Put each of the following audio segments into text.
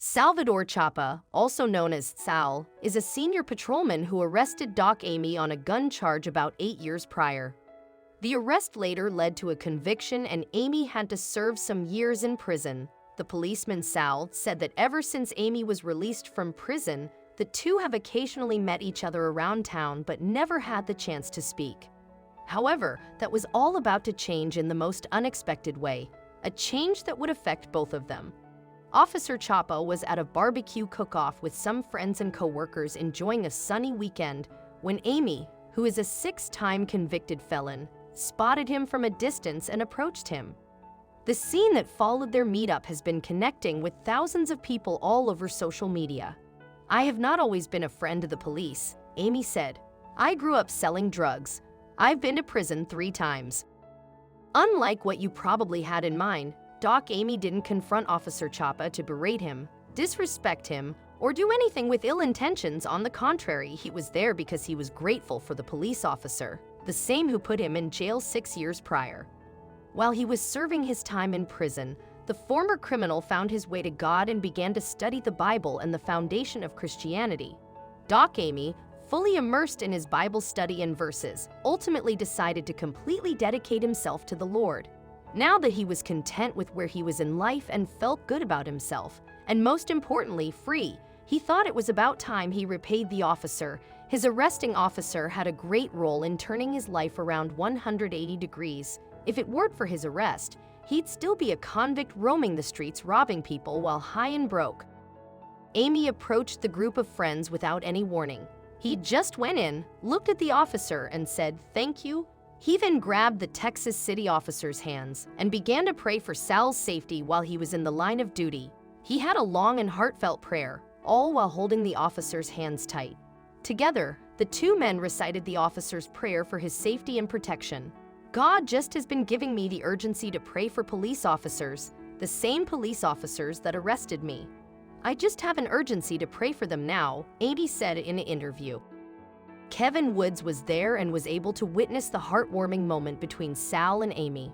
Salvador Chapa, also known as Sal, is a senior patrolman who arrested Doc Amy on a gun charge about 8 years prior. The arrest later led to a conviction and Amy had to serve some years in prison. The policeman Sal said that ever since Amy was released from prison, the two have occasionally met each other around town but never had the chance to speak. However, that was all about to change in the most unexpected way, a change that would affect both of them. Officer Chapa was at a barbecue cook-off with some friends and co-workers enjoying a sunny weekend when Amy, who is a 6-time convicted felon, spotted him from a distance and approached him. The scene that followed their meetup has been connecting with thousands of people all over social media. "I have not always been a friend of the police," Amy said. "I grew up selling drugs. I've been to prison 3 times." Unlike what you probably had in mind, Doc Amy didn't confront Officer Chapa to berate him, disrespect him, or do anything with ill intentions. On the contrary, he was there because he was grateful for the police officer, the same who put him in jail 6 years prior. While he was serving his time in prison, the former criminal found his way to God and began to study the Bible and the foundation of Christianity. Doc Amy, fully immersed in his Bible study and verses, ultimately decided to completely dedicate himself to the Lord. Now that he was content with where he was in life and felt good about himself, and most importantly, free, he thought it was about time he repaid the officer. His arresting officer had a great role in turning his life around 180 degrees. If it weren't for his arrest, he'd still be a convict roaming the streets robbing people while high and broke. Amy approached the group of friends without any warning. He just went in, looked at the officer, and said, "Thank you." He then grabbed the Texas City officer's hands and began to pray for Sal's safety while he was in the line of duty. He had a long and heartfelt prayer, all while holding the officer's hands tight. Together, the two men recited the officer's prayer for his safety and protection. "God just has been giving me the urgency to pray for police officers, the same police officers that arrested me. I just have an urgency to pray for them now," Amy said in an interview. Kevin Woods was there and was able to witness the heartwarming moment between Sal and Amy.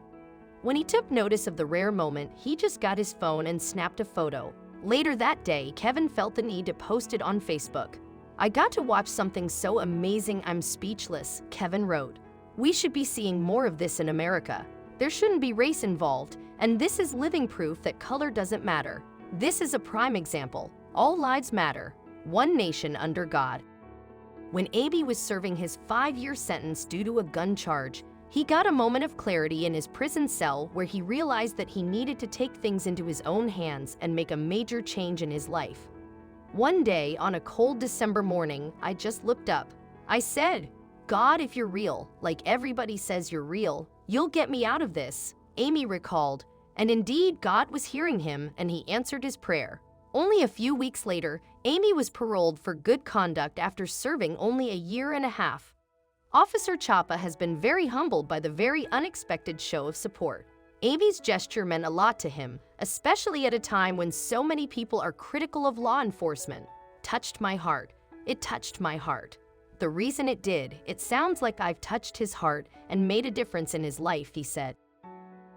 When he took notice of the rare moment, he just got his phone and snapped a photo. Later that day, Kevin felt the need to post it on Facebook. "I got to watch something so amazing, I'm speechless," Kevin wrote. "We should be seeing more of this in America. There shouldn't be race involved, and this is living proof that color doesn't matter. This is a prime example. All lives matter. One nation under God." When Amy was serving his 5-year sentence due to a gun charge, he got a moment of clarity in his prison cell where he realized that he needed to take things into his own hands and make a major change in his life. "One day, on a cold December morning, I just looked up. I said, 'God, if you're real, like everybody says you're real, you'll get me out of this,'" Amy recalled. And indeed, God was hearing him and he answered his prayer. Only a few weeks later, Amy was paroled for good conduct after serving only a year and a half. Officer Chapa has been very humbled by the very unexpected show of support. Amy's gesture meant a lot to him, especially at a time when so many people are critical of law enforcement. "Touched my heart. It touched my heart. The reason it did, it sounds like I've touched his heart and made a difference in his life," he said.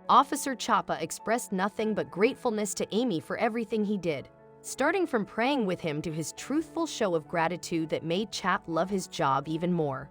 Officer Chapa expressed nothing but gratefulness to Amy for everything he did, starting from praying with him to his truthful show of gratitude that made Chap love his job even more.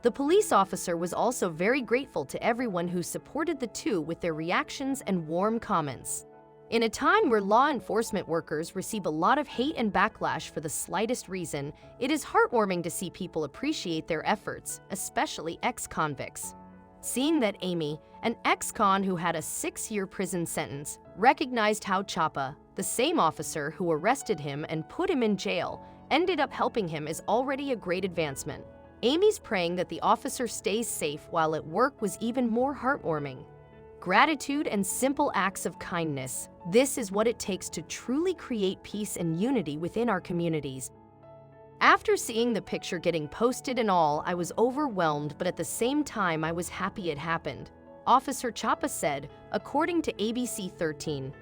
The police officer was also very grateful to everyone who supported the two with their reactions and warm comments. In a time where law enforcement workers receive a lot of hate and backlash for the slightest reason, it is heartwarming to see people appreciate their efforts, especially ex-convicts. Seeing that Amy, an ex-con who had a 6-year prison sentence, recognized how Chapa, the same officer who arrested him and put him in jail, ended up helping him is already a great advancement. Amy's praying that the officer stays safe while at work was even more heartwarming. Gratitude and simple acts of kindness. This is what it takes to truly create peace and unity within our communities. After seeing the picture getting posted and all, I was overwhelmed, but at the same time I was happy it happened, Officer Chapa said, according to ABC 13.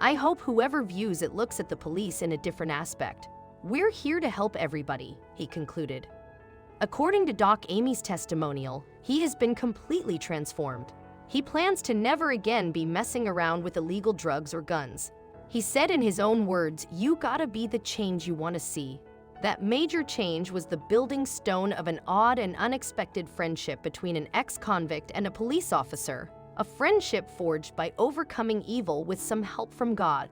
"I hope whoever views it looks at the police in a different aspect. We're here to help everybody," he concluded. According to Doc Amy's testimonial, he has been completely transformed. He plans to never again be messing around with illegal drugs or guns. He said in his own words, "You gotta be the change you want to see." That major change was the building stone of an odd and unexpected friendship between an ex-convict and a police officer, a friendship forged by overcoming evil with some help from God.